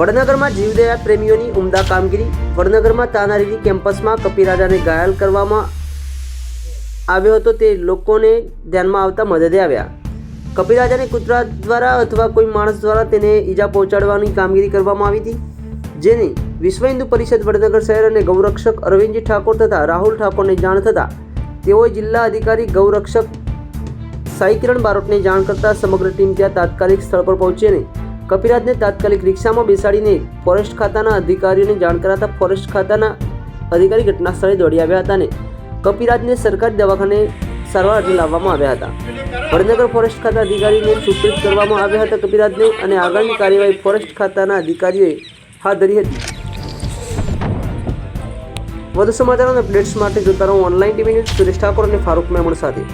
વડનગરમાં જીવદયા પ્રેમીઓની ઉમદા કામગીરી। વડનગરમાં તાનારીરી કેમ્પસમાં કપિરાજાને ઘાયલ કરવામાં આવ્યો હતો તે લોકોને ધ્યાનમાં આવતા મદદે આવ્યા। કપિરાજાને કૂતરા દ્વારા અથવા કોઈ માણસ દ્વારા તેને ઈજા પહોંચાડવાની કામગીરી કરવામાં આવી હતી, જેની વિશ્વ હિન્દુ પરિષદ વડનગર શહેર અને ગૌરક્ષક અરવિંદજી ઠાકોર તથા રાહુલ ઠાકોરને જાણ થતાં તેઓએ જિલ્લા અધિકારી ગૌરક્ષક સાઈકિરણ બારોટને જાણ કરતા સમગ્ર ટીમ ત્યાં તાત્કાલિક સ્થળ પર પહોંચી અને કપિરાજને તાત્કાલિક રિક્ષામાં બેસાડીને ફોરેસ્ટ ખાતાના અધિકારીઓને જાણ કરાતા ફોરેસ્ટ ખાતાના અધિકારી ઘટના સ્થળે દોડી આવ્યા હતા અને કપિરાજને સરકારી દવાખાને સારવાર અર્થે લાવવામાં આવ્યા હતા। વડનગર ફોરેસ્ટ ખાતા અધિકારીને સૂચિત કરવામાં આવ્યા હતા કપિરાજને અને આગળની કાર્યવાહી ફોરેસ્ટ ખાતાના અધિકારીઓએ હાથ ધરી હતી। વધુ સમાચાર અને અપડેટ્સ માટે જોતા રહો online TV news. Suresh Thakor અને ફારૂક મેમણ સાથે।